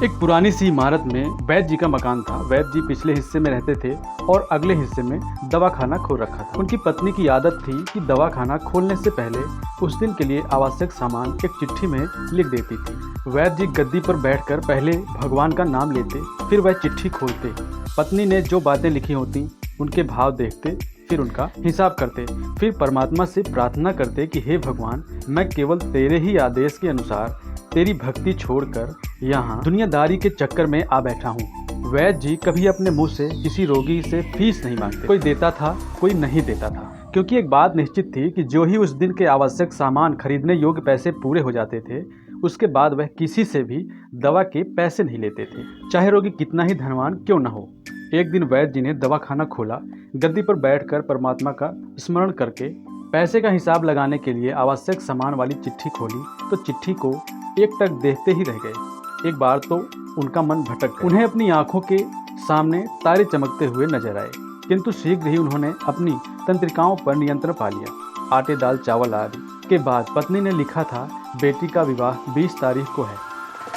एक पुरानी सी इमारत में वैद्य जी का मकान था। वैद्य जी पिछले हिस्से में रहते थे और अगले हिस्से में दवाखाना खोल रखा था। उनकी पत्नी की आदत थी कि दवाखाना खोलने से पहले उस दिन के लिए आवश्यक सामान एक चिट्ठी में लिख देती थी। वैद्य जी गद्दी पर बैठकर पहले भगवान का नाम लेते, फिर वह चिट्ठी खोलते। पत्नी ने जो बातें लिखी होती उनके भाव देखते, फिर उनका हिसाब करते, फिर परमात्मा से प्रार्थना करते कि हे भगवान, मैं केवल तेरे ही आदेश के अनुसार तेरी भक्ति छोड़कर यहाँ दुनियादारी के चक्कर में आ बैठा हूँ। वैद्य जी कभी अपने मुंह से किसी रोगी से फीस नहीं मांगते। कोई देता था, कोई नहीं देता था, क्योंकि एक बात निश्चित थी कि जो ही उस दिन के आवश्यक सामान खरीदने योग्य पैसे पूरे हो जाते थे, उसके बाद वह किसी से भी दवा के पैसे नहीं लेते थे, चाहे रोगी कितना ही धनवान क्यों न हो। एक दिन वैद्य जी ने दवाखाना खोला। गद्दी पर बैठकर परमात्मा का स्मरण करके पैसे का हिसाब लगाने के लिए आवश्यक सामान वाली चिट्ठी खोली तो चिट्ठी को एकटक देखते ही रह गए। एक बार तो उनका मन भटक गया। उन्हें अपनी आंखों के सामने तारे चमकते हुए नजर आए, किंतु शीघ्र ही उन्होंने अपनी तंत्रिकाओं पर नियंत्रण पा लिया। आटे दाल चावल आदि के बाद पत्नी ने लिखा था, बेटी का विवाह 20 तारीख को है,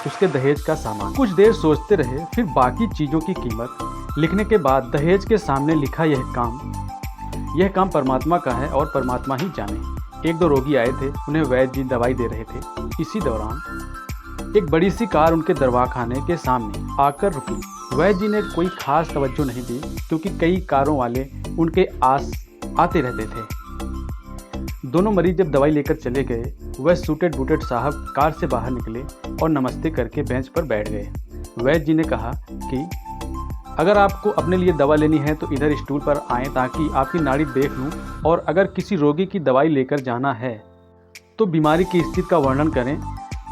उसके दहेज का सामान। कुछ देर सोचते रहे, फिर बाकी चीजों की कीमत लिखने के बाद दहेज के सामने लिखा, यह काम परमात्मा का है और परमात्मा ही जाने। एक दो रोगी आए थे, उन्हें वैद्य जी दवाई दे रहे थे। इसी दौरान एक बड़ी सी कार उनके दरवाखाने के सामने आकर रुकी। वैद्य जी ने कोई खास तवज्जो नहीं दी, क्योंकि कई कारों वाले उनके आस आते रहते थे। दोनों मरीज जब दवाई लेकर चले गए, वह सूटेड बूटेड साहब कार से बाहर निकले और नमस्ते करके बेंच पर बैठ गए। वैद्य जी ने कहा कि अगर आपको अपने लिए दवा लेनी है तो इधर स्टूल पर आएं ताकि आपकी नाड़ी देख लूं, और अगर किसी रोगी की दवाई लेकर जाना है तो बीमारी की स्थिति का वर्णन करें।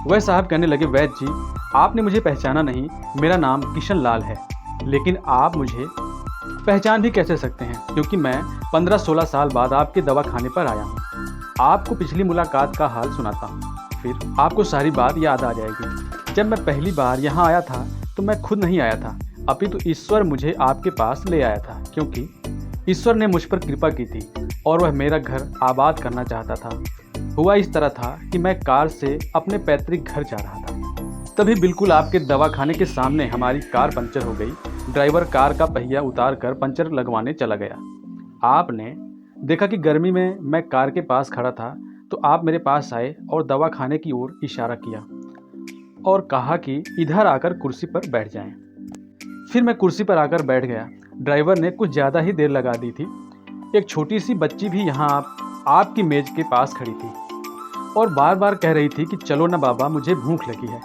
वह साहब कहने लगे, वैद्य जी, आपने मुझे पहचाना नहीं, मेरा नाम किशन लाल है। लेकिन आप मुझे पहचान भी कैसे सकते हैं, क्योंकि मैं 15-16 साल बाद आपके दवाखाने पर आया हूँ। आपको पिछली मुलाकात का हाल सुनाता हूँ, फिर आपको सारी बात याद आ जाएगी। जब मैं पहली बार यहाँ आया था तो मैं खुद नहीं आया था, अपितु ईश्वर मुझे आपके पास ले आया था, क्योंकि ईश्वर ने मुझ पर कृपा की थी और वह मेरा घर आबाद करना चाहता था। हुआ इस तरह था कि मैं कार से अपने पैतृक घर जा रहा था, तभी बिल्कुल आपके दवाखाने के सामने हमारी कार पंचर हो गई। ड्राइवर कार का पहिया उतार कर पंचर लगवाने चला गया। आपने देखा कि गर्मी में मैं कार के पास खड़ा था, तो आप मेरे पास आए और दवाखाने की ओर इशारा किया और कहा कि इधर आकर कुर्सी पर बैठ जाएं। फिर मैं कुर्सी पर आकर बैठ गया। ड्राइवर ने कुछ ज़्यादा ही देर लगा दी थी। एक छोटी सी बच्ची भी यहाँ आपकी मेज के पास खड़ी थी और बार बार कह रही थी कि चलो ना बाबा, मुझे भूख लगी है।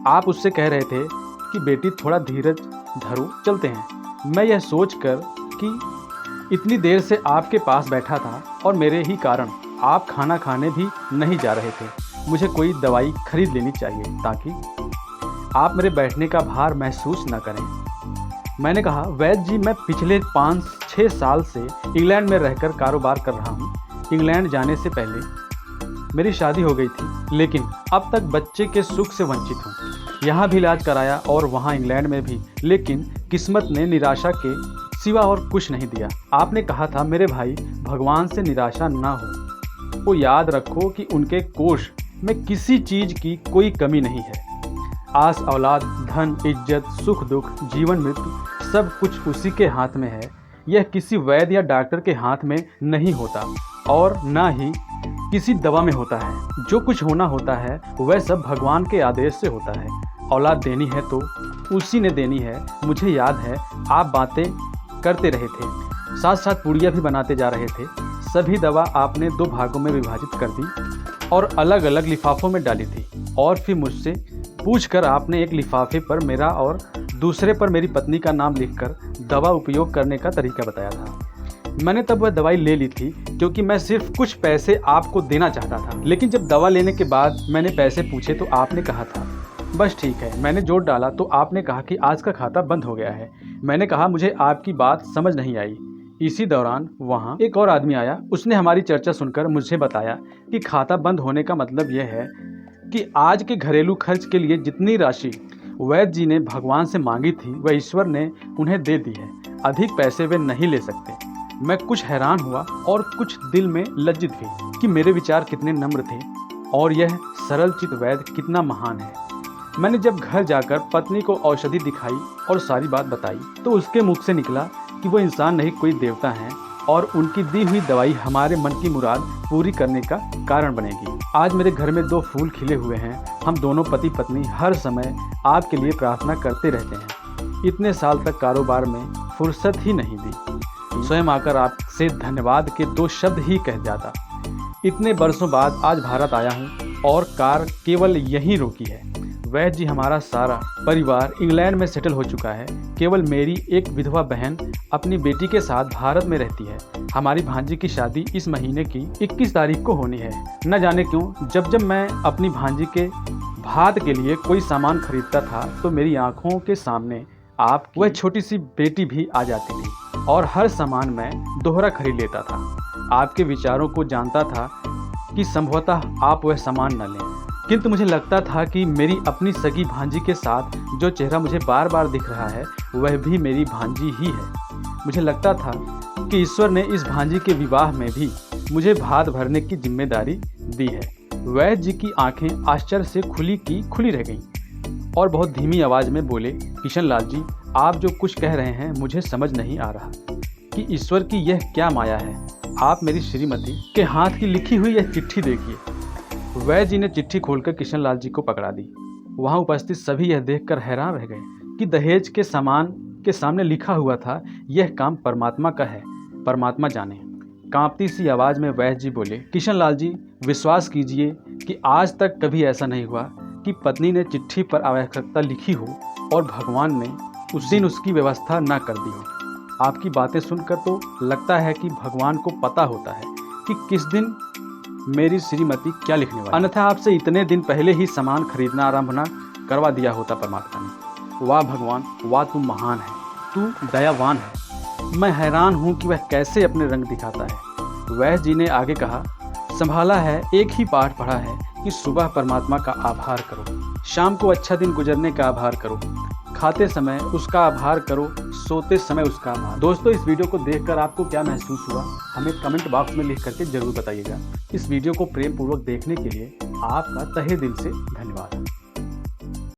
आप उससे कह रहे थे कि बेटी थोड़ा धीरज धरो, चलते हैं। मैं यह सोचकर कि इतनी देर से आपके पास बैठा था और मेरे ही कारण आप खाना खाने भी नहीं जा रहे थे, मुझे कोई दवाई खरीद लेनी चाहिए ताकि आप मेरे बैठने का भार महसूस न करें। मैंने कहा, वैद्य जी, मैं पिछले 5-6 साल से इंग्लैंड में रहकर कारोबार कर रहा हूँ। इंग्लैंड जाने से पहले मेरी शादी हो गई थी, लेकिन अब तक बच्चे के सुख से वंचित हूँ। यहाँ भी इलाज कराया और वहाँ इंग्लैंड में भी, लेकिन किस्मत ने निराशा के सिवा और कुछ नहीं दिया। आपने कहा था, मेरे भाई, भगवान से निराशा ना हो। वो याद रखो कि उनके कोष में किसी चीज़ की कोई कमी नहीं है। आस औलाद, धन, इज्जत, सुख दुख, जीवन मृत्यु सब कुछ उसी के हाथ में है। यह किसी वैद्य या डॉक्टर के हाथ में नहीं होता और ना ही किसी दवा में होता है। जो कुछ होना होता है वह सब भगवान के आदेश से होता है। औलाद देनी है तो उसी ने देनी है। मुझे याद है आप बातें करते रहे थे, साथ साथ पूड़ियाँ भी बनाते जा रहे थे। सभी दवा आपने 2 भागों में विभाजित कर दी और अलग अलग लिफाफों में डाली थी, और फिर मुझसे पूछकर आपने एक लिफाफे पर मेरा और दूसरे पर मेरी पत्नी का नाम लिखकर दवा उपयोग करने का तरीका बताया था। मैंने तब वह दवाई ले ली थी, क्योंकि मैं सिर्फ कुछ पैसे आपको देना चाहता था। लेकिन जब दवा लेने के बाद मैंने पैसे पूछे तो आपने कहा था, बस ठीक है। मैंने जोड़ डाला तो आपने कहा कि आज का खाता बंद हो गया है। मैंने कहा, मुझे आपकी बात समझ नहीं आई। इसी दौरान वहाँ एक और आदमी आया। उसने हमारी चर्चा सुनकर मुझे बताया कि खाता बंद होने का मतलब यह है कि आज के घरेलू खर्च के लिए जितनी राशि वैद्य जी ने भगवान से मांगी थी वह ईश्वर ने उन्हें दे दी है। अधिक पैसे वे नहीं ले सकते। मैं कुछ हैरान हुआ और कुछ दिल में लज्जित भी कि मेरे विचार कितने नम्र थे और यह सरल चित वैद्य कितना महान है। मैंने जब घर जाकर पत्नी को औषधि दिखाई और सारी बात बताई तो उसके मुख से निकला कि वो इंसान नहीं कोई देवता हैं और उनकी दी हुई दवाई हमारे मन की मुराद पूरी करने का कारण बनेगी। आज मेरे घर में 2 फूल खिले हुए हैं। हम दोनों पति पत्नी हर समय आपके लिए प्रार्थना करते रहते हैं। इतने साल तक कारोबार में फुर्सत ही नहीं दी, स्वयं आकर आपसे धन्यवाद के 2 शब्द ही कह जाता। इतने बरसों बाद आज भारत आया हूँ और कार केवल यहीं रोकी है। वैद्य जी, हमारा सारा परिवार इंग्लैंड में सेटल हो चुका है। केवल मेरी एक विधवा बहन अपनी बेटी के साथ भारत में रहती है। हमारी भांजी की शादी इस महीने की 21 तारीख को होनी है। न जाने क्यों जब मैं अपनी भांजी के भात के लिए कोई सामान खरीदता था तो मेरी आंखों के सामने आपकी वह छोटी सी बेटी भी आ जाती थी और हर सामान मैं दोहरा खरीद लेता था। आपके विचारों को जानता था कि संभवतः आप वह सामान न लें, किंतु मुझे लगता था कि मेरी अपनी सगी भांजी के साथ जो चेहरा मुझे बार बार दिख रहा है वह भी मेरी भांजी ही है। मुझे लगता था कि ईश्वर ने इस भांजी के विवाह में भी मुझे भात भरने की जिम्मेदारी दी है। वैद्य जी की आंखें आश्चर्य से खुली की खुली रह गईं और बहुत धीमी आवाज में बोले, किशन लाल जी, आप जो कुछ कह रहे हैं मुझे समझ नहीं आ रहा कि ईश्वर की यह क्या माया है। आप मेरी श्रीमती के हाथ की लिखी हुई यह चिट्ठी देखिए। वैद्य जी ने चिट्ठी खोलकर किशन लाल जी को पकड़ा दी। वहां उपस्थित सभी यह देखकर हैरान रह गए कि दहेज के सामान के सामने लिखा हुआ था, यह काम परमात्मा का है, परमात्मा जाने। कांपती सी आवाज में वैद्य जी बोले, किशन लाल जी, विश्वास कीजिए कि आज तक कभी ऐसा नहीं हुआ कि पत्नी ने चिट्ठी पर आवश्यकता लिखी हो और भगवान ने उस दिन उसकी व्यवस्था न कर दी हो। आपकी बातें सुनकर तो लगता है कि भगवान को पता होता है कि किस दिन मेरी श्रीमती क्या लिखने वाली, अन्यथा आपसे इतने दिन पहले ही सामान खरीदना आरंभ न करवा दिया होता परमात्मा ने। वाह भगवान, वाह तू महान है, तू दयावान है। मैं हैरान हूँ कि वह कैसे अपने रंग दिखाता है। वैद्य जी ने आगे कहा, संभाला है, एक ही पाठ पढ़ा है कि सुबह परमात्मा का आभार करो, शाम को अच्छा दिन गुजरने का आभार करो, खाते समय उसका आभार करो, सोते समय उसका आभार। दोस्तों, इस वीडियो को देखकर आपको क्या महसूस हुआ हमें कमेंट बॉक्स में लिख करके जरूर बताइएगा। इस वीडियो को प्रेम पूर्वक देखने के लिए आपका तहे दिल से धन्यवाद।